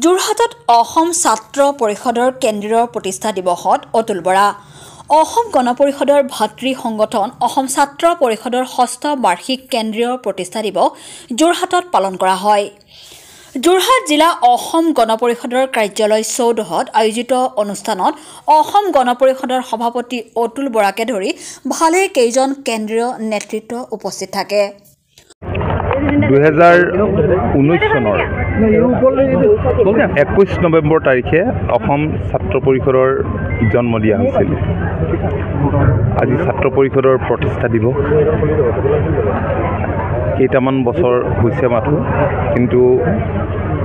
যোৰহাটত অসম ছাত্ৰ পৰিষদৰ কেন্দ্ৰীয় প্ৰতিষ্ঠা দিৱসত অতুল বৰা অসম গণ পৰিষদৰ ভাতৃ সংগঠন অসম ছাত্ৰ পৰিষদৰ ষষ্ঠ বাৰ্ষিক কেন্দ্ৰীয় প্ৰতিষ্ঠা দিৱস যোৰহাটত পালন কৰা হয়। যোৰহাট জিলা অসম গণ পৰিষদৰ কাৰ্যালয় চৌহদত আয়োজিত অনুষ্ঠানত অসম গণ পৰিষদৰ সভাপতি অতুল বৰাকে ধৰি ভালে কেইজন কেন্দ্ৰীয় নেতৃত্ব উপস্থিত থাকে। 2019 চনৰ 21 নৱেম্বৰ তাৰিখে অসম ছাত্ৰ পৰিষদৰ জন্ম দিয়া হৈছিল। আজি ছাত্ৰ পৰিষদৰ প্ৰতিষ্ঠা দিৱস। কেইটামান বছৰ হৈছে মাথো, কিন্তু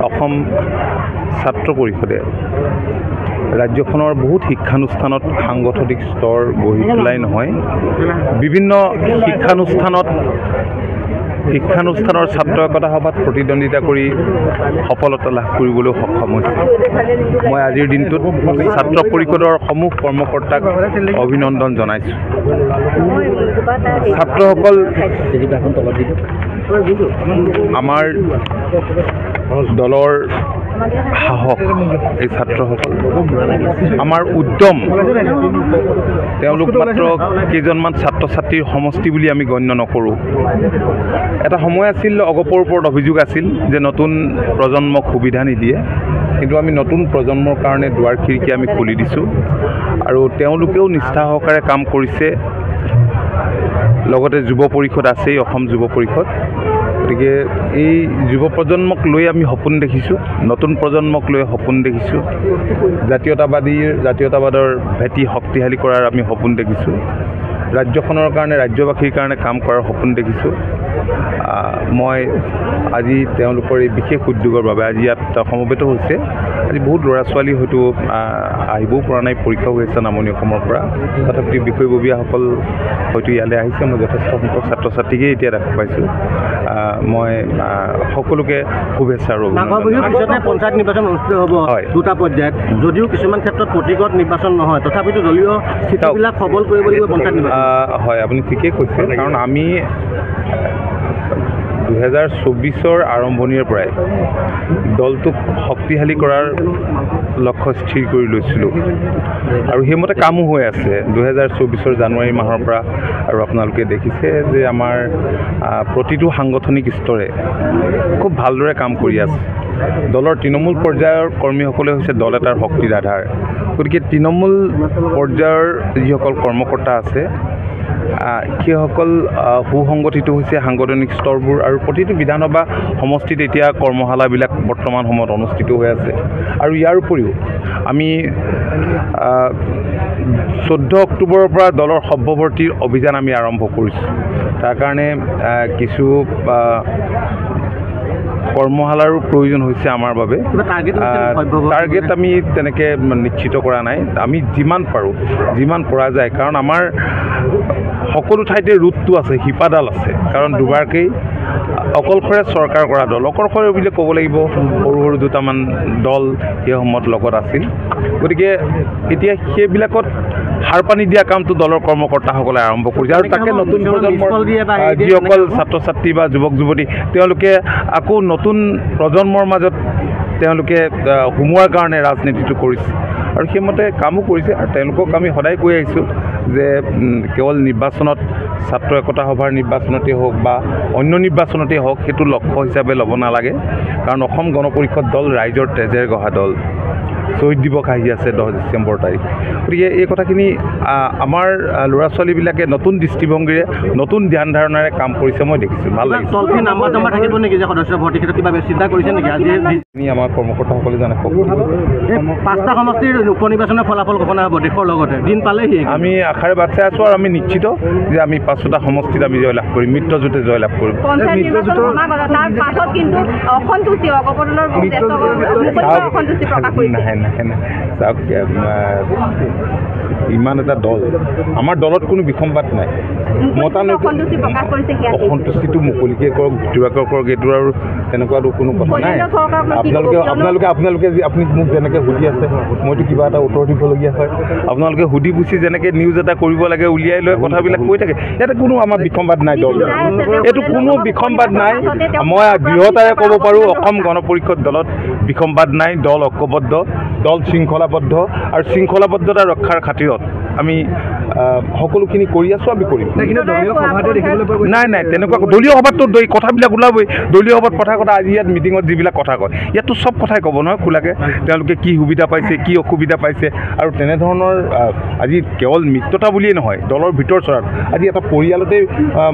অসম ছাত্ৰ পৰিষদে ৰাজ্যখনৰ বহুত শিক্ষানুষ্ঠানত সাংগঠনিক স্তৰ গঢ়ি তোলাই নহয়, বিভিন্ন শিক্ষানুষ্ঠানৰ ছাত্ৰ একতা সভাত প্ৰতিদ্বন্দ্বিতা কৰি সফলতা লাভ কৰিবলৈ সক্ষম হৈছে। মই আজিৰ দিনটোত ছাত্ৰ পৰিষদৰ সমূহ কৰ্মকৰ্তাক অভিনন্দন জনাইছোঁ। ছাত্ৰসকল আমাৰ দলৰ সাহস, এই ছাত্ৰসকল আমাৰ উদ্যম। তেওঁলোক মাত্ৰ কেইজনমান ছাত্ৰ ছাত্ৰীৰ সমষ্টি বুলি আমি গণ্য নকৰোঁ। এটা সময় আছিল, অগপৰ ওপৰত অভিযোগ আছিল যে নতুন প্ৰজন্মক সুবিধা নিদিয়ে, কিন্তু আমি নতুন প্ৰজন্মৰ কাৰণে দুৱাৰ খিৰিকী আমি খুলি দিছোঁ আৰু তেওঁলোকেও নিষ্ঠা সহকাৰে কাম কৰিছে। লগতে যুৱ পৰিষদ আছেই, অসম যুৱ পৰিষদ। গতিকে এই যুৱ প্ৰজন্মক লৈ আমি সপোন দেখিছোঁ, নতুন প্ৰজন্মক লৈ সপোন দেখিছোঁ। জাতীয়তাবাদৰ ভেটি শক্তিশালী কৰাৰ আমি সপোন দেখিছোঁ। ৰাজ্যখনৰ কাৰণে, ৰাজ্যবাসীৰ কাৰণে কাম কৰাৰ সপোন দেখিছোঁ। মই আজি তেওঁলোকৰ এই বিশেষ উদ্যোগৰ বাবে আজি ইয়াত সমবেত হৈছে। আজি বহুত ল'ৰা ছোৱালী হয়তো আহিবও পৰা নাই, পৰীক্ষা হৈ আছে নামনি অসমৰ পৰা, তথাপি বিষয়ববীয়াসকল হয়তো ইয়ালৈ আহিছে। মই যথেষ্ট সংখ্যক ছাত্ৰ ছাত্ৰীকে এতিয়া দেখা পাইছোঁ। মই সকলোকে শুভেচ্ছা আৰু পঞ্চায়ত নিৰ্বাচন অনুষ্ঠিত হ'ব দুটা পৰ্যায়ত, যদিও কিছুমান ক্ষেত্ৰত প্ৰতিগত নিৰ্বাচন নহয়, তথাপিতো দলীয় স্থিতিবিলাক সবল কৰিব লাগিব পঞ্চায়ত নিৰ্বাচন। হয়, আপুনি ঠিকেই কৈছে, কাৰণ আমি 2024 আৰম্ভণিৰ পৰাই দলটোক শক্তিশালী কৰাৰ লক্ষ্য স্থিৰ কৰি লৈছিলোঁ আৰু সেইমতে কামো হৈ আছে। 2024 জানুৱাৰী মাহৰ পৰা আৰু আপোনালোকে দেখিছে যে আমাৰ প্ৰতিটো সাংগঠনিক স্তৰে খুব ভালদৰে কাম কৰি আছে। দলৰ তৃণমূল পৰ্যায়ৰ কৰ্মীসকলে হৈছে দল এটাৰ শক্তিৰ আধাৰ। গতিকে তৃণমূল পৰ্যায়ৰ যিসকল কৰ্মকৰ্তা আছে সেইসকল সুসংগঠিত হৈছে সাংগঠনিক স্তৰবোৰ, আৰু প্ৰতিটো বিধানসভা সমষ্টিত এতিয়া কৰ্মশালাবিলাক বৰ্তমান সময়ত অনুষ্ঠিত হৈ আছে। আৰু ইয়াৰ উপৰিও আমি 14 অক্টোবৰৰ পৰা দলৰ সভ্যৱৰ্তীৰ অভিযান আমি আৰম্ভ কৰিছোঁ। তাৰ কাৰণে কিছু কৰ্মশালাৰো প্ৰয়োজন হৈছে আমাৰ বাবে। টাৰ্গেট আমি তেনেকৈ নিশ্চিত কৰা নাই। আমি যিমান পৰা যায়, কাৰণ আমাৰ সকলো ঠাইতে ৰুটটো আছে, শিপাডাল আছে। কাৰণ দুবাৰকেই অকলশৰে চৰকাৰ কৰা দল, অকলশৰে বুলি ক'ব লাগিব, সৰু সৰু দুটামান দল সেই সময়ত লগত আছিল। গতিকে এতিয়া সেইবিলাকত সাৰ পানী দিয়া কামটো দলৰ কৰ্মকৰ্তাসকলে আৰম্ভ কৰিছে। আৰু তাকে নতুন প্ৰজন্মৰ যিসকল ছাত্ৰ ছাত্ৰী বা যুৱক যুৱতী, তেওঁলোকে আকৌ নতুন প্ৰজন্মৰ মাজত তেওঁলোকে সোমোৱাৰ কাৰণে ৰাজনীতিটো কৰিছে আৰু সেইমতে কামো কৰিছে। আৰু তেওঁলোকক আমি সদায় কৈ আহিছোঁ যে কেৱল নিৰ্বাচনত, ছাত্ৰ একতা সভাৰ নিৰ্বাচনতেই হওক বা অন্য নিৰ্বাচনতেই হওক, সেইটো লক্ষ্য হিচাপে ল'ব নালাগে। কাৰণ অসম গণ পৰিষদ দল ৰাইজৰ তেজেৰে গঢ়া দল। শ্বহীদ দিৱস আহি আছে 10 ডিচেম্বৰ তাৰিখ। গতিকে এই কথাখিনি আমাৰ ল'ৰা ছোৱালীবিলাকে নতুন দৃষ্টিভংগীৰে, নতুন ধ্যান ধাৰণাৰে কাম কৰিছে, মই দেখিছোঁ। ভাল লাগিছে। আমাৰ কৰ্মকৰ্তাসকলে জানে। 5টা সমষ্টিৰ উপ নিৰ্বাচনৰ ফলাফল ঘোষণা হ'ব দেশৰ লগতে, দিন পালেহি। আমি আশাৰে বাট চাই আছোঁ আৰু আমি নিশ্চিত যে আমি 5টা সমষ্টিত আমি জয়লাভ কৰিম, মিত্ৰজোঁটে জয়লাভ কৰিম। চাওক, ইমান এটা দল, আমাৰ দলত কোনো বিসম্বাদ নাই। অসন্তুষ্টিটো মুকলিকৈ কৰক, ভিতৰুৱাকৈ কৰক, এইটো আৰু তেনেকুৱাতো কোনো কথা নাই আপোনালোকে আপুনি মোক যেনেকৈ সুধি আছে মইতো কিবা এটা উত্তৰ দিবলগীয়া হয় আপোনালোকে সুধি পুছি যেনেকৈ নিউজ এটা কৰিব লাগে উলিয়াই লৈ কথাবিলাক কৈ থাকে ইয়াতে কোনো আমাৰ বিসম্বাদ নাই দল এইটো কোনো বিসম্বাদ নাই মই দৃঢ়তাৰে ক'ব পাৰোঁ অসম গণ পৰিষদ দলত বিসম্বাদ নাই দল ঐক্যবদ্ধ দল শৃংখলাবদ্ধ আৰু শৃংখলাবদ্ধতা ৰক্ষাৰ খাতিৰত আমি সকলোখিনি কৰি আছোঁ আমি কৰিম নাই তেনেকুৱা দলীয় সভাততো কথাবিলাক ওলাবই দলীয় সভাত কথা আজি ইয়াত মিটিঙত যিবিলাক কথা কয় ইয়াততো চব কথাই ক'ব নহয় খোলাকৈ তেওঁলোকে কি সুবিধা পাইছে কি অসুবিধা পাইছে আৰু তেনেধৰণৰ আজি কেৱল মিত্ৰতা বুলিয়েই নহয় দলৰ ভিতৰ চৰাত আজি এটা পৰিয়ালতে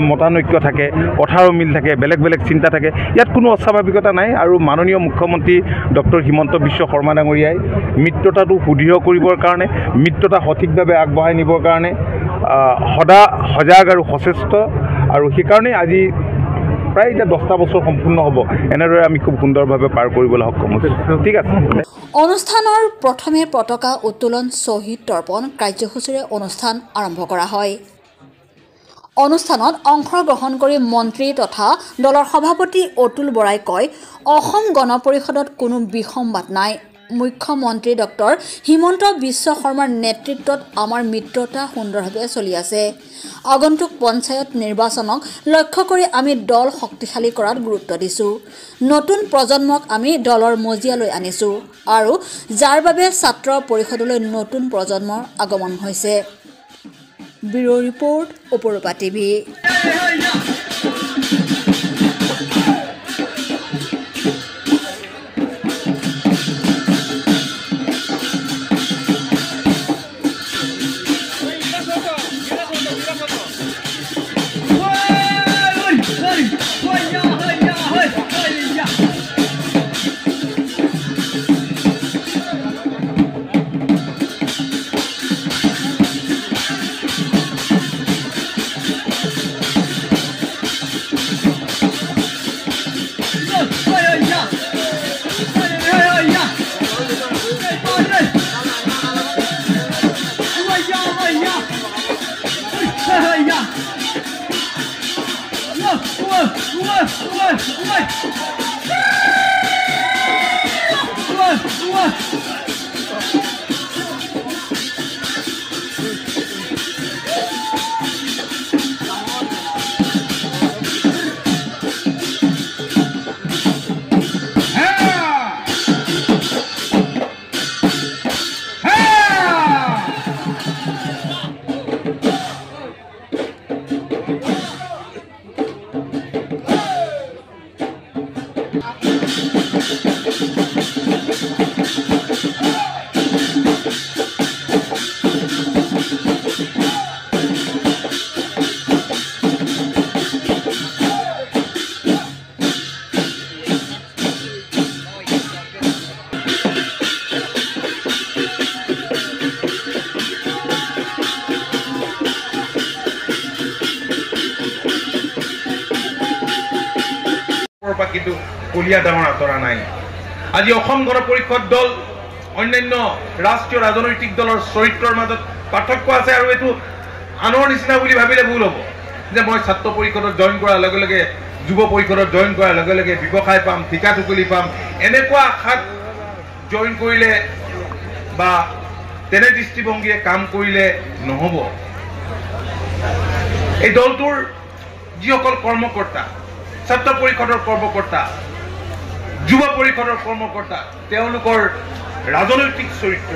মতানৈক্য থাকে কথাৰ মিল থাকে বেলেগ বেলেগ চিন্তা থাকে ইয়াত কোনো অস্বাভাৱিকতা নাই আৰু মাননীয় মুখ্যমন্ত্ৰী ডক্টৰ হিমন্ত বিশ্ব শৰ্মা ডাঙৰীয়াই মিত্ৰতাটো সুদৃঢ় কৰিবৰ কাৰণে মিত্ৰতা সঠিকভাৱে আগবঢ়াই নিবৰ কাৰণে সজাগ আৰু সচেষ্ট আৰু সেইকাৰণে আজি প্ৰায় এতিয়া 10টা বছৰ সম্পূৰ্ণ হ'ব এনেদৰে আমি খুব সুন্দৰভাৱে পাৰ কৰিবলৈ সক্ষম হৈছোঁ ঠিক আছে অনুষ্ঠানৰ প্ৰথমে পতাকা উত্তোলন শ্বহীদ তৰ্পণ কাৰ্যসূচীৰে অনুষ্ঠান আৰম্ভ কৰা হয় অনুষ্ঠানত অংশগ্ৰহণ কৰি মন্ত্ৰী তথা দলৰ সভাপতি অতুল বৰাই কয় অসম গণ পৰিষদত কোনো বিসম্বাদ নাই মুখ্যমন্ত্ৰী ডক্টৰ হিমন্ত বিশ্ব শৰ্মাৰ নেতৃত্বত আমাৰ মিত্ৰতা সুন্দৰভাৱে চলি আছে আগন্তুক পঞ্চায়ত নিৰ্বাচনক লক্ষ্য কৰি আমি দল শক্তিশালী কৰাত গুৰুত্ব দিছোঁ নতুন প্ৰজন্মক আমি দলৰ মজিয়ালৈ আনিছোঁ আৰু যাৰ বাবে ছাত্ৰ পৰিষদলৈ নতুন প্ৰজন্মৰ আগমন হৈছে ব্যুৰো ৰিপৰ্ট অপৰূপা টিভি কিন্তু কলিয়া ডাঙৰ আঁতৰা নাই আজি অসম গণ পৰিষদ দল অন্যান্য ৰাষ্ট্ৰীয় ৰাজনৈতিক দলৰ চৰিত্ৰৰ মাজত পাৰ্থক্য আছে আৰু এইটো আনৰ নিচিনা বুলি ভাবিলে ভুল হ'ব যে মই ছাত্ৰ পৰিষদত জইন কৰাৰ লগে লগে যুৱ পৰিষদত জইন কৰাৰ লগে লগে ব্যৱসায় পাম ঠিকা টুকুলি পাম এনেকুৱা আশাত জইন কৰিলে বা তেনে দৃষ্টিভংগীৰে কাম কৰিলে নহ'ব এই দলটোৰ যিসকল কৰ্মকৰ্তা ছাত্ৰ পৰিষদৰ কৰ্মকৰ্তা যুৱ পৰিষদৰ কৰ্মকৰ্তা তেওঁলোকৰ ৰাজনৈতিক চৰিত্ৰ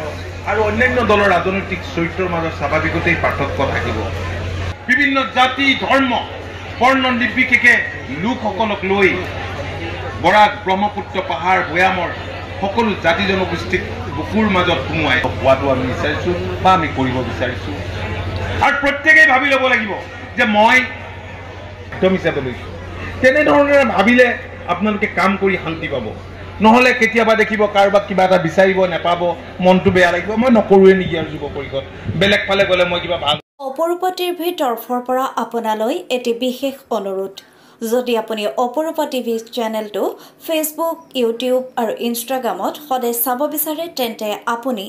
আৰু অন্যান্য দলৰ ৰাজনৈতিক চৰিত্ৰৰ মাজত স্বাভাৱিকতেই পাৰ্থক্য থাকিব বিভিন্ন জাতি ধৰ্ম বৰ্ণ নিৰ্বিশেষে লোকসকলক লৈ বৰাক ব্ৰহ্মপুত্ৰ পাহাৰ ভৈয়ামৰ সকলো জাতি জনগোষ্ঠীক বুকুৰ মাজত সোমোৱাই হোৱাটো আমি বিচাৰিছোঁ বা আমি কৰিব বিচাৰিছোঁ আৰু প্ৰত্যেকেই ভাবি ল'ব লাগিব যে মই একদম হিচাপে লৈছোঁ তেনেধৰণে ভাবিলে আপোনালোকে কাম কৰি শান্তি পাব নহ'লে কেতিয়াবা দেখিব কাৰোবাক কিবা এটা বিচাৰিব নাপাব মনটো বেয়া লাগিব মই নকৰোৱে নেকি আৰু যুৱ পৰিষদ বেলেগ ফালে গ'লে মই কিবা ভাল অপৰূপা টিভিৰ তৰফৰ পৰা আপোনালৈ এটি বিশেষ অনুৰোধ যদি আপুনি অপৰূপা টিভি চেনেলটো ফেচবুক ইউটিউব আৰু ইনষ্টাগ্ৰামত সদায় চাব বিচাৰে তেন্তে আপুনি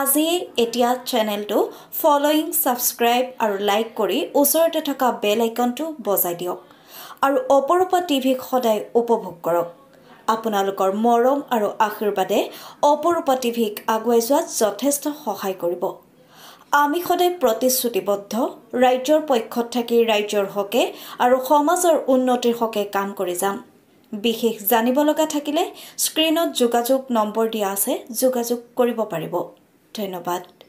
আজিয়ে এতিয়া চেনেলটো ফলোইং ছাবস্ক্ৰাইব আৰু লাইক কৰি ওচৰতে থকা বেল আইকনটো বজাই দিয়ক আৰু অপৰূপা টিভিক সদায় উপভোগ কৰক আপোনালোকৰ মৰম আৰু আশীৰ্বাদে অপৰূপা টিভিক আগুৱাই যোৱাত যথেষ্ট সহায় কৰিব। আমি সদায় প্ৰতিশ্ৰুতিবদ্ধ ৰাজ্যৰ পক্ষত থাকি ৰাজ্যৰ হকে আৰু সমাজৰ উন্নতিৰ হকে কাম কৰি যাম। বিশেষ জানিব লগা থাকিলে স্ক্ৰীনত যোগাযোগ নম্বৰ দিয়া আছে, যোগাযোগ কৰিব পাৰিব। ধন্যবাদ।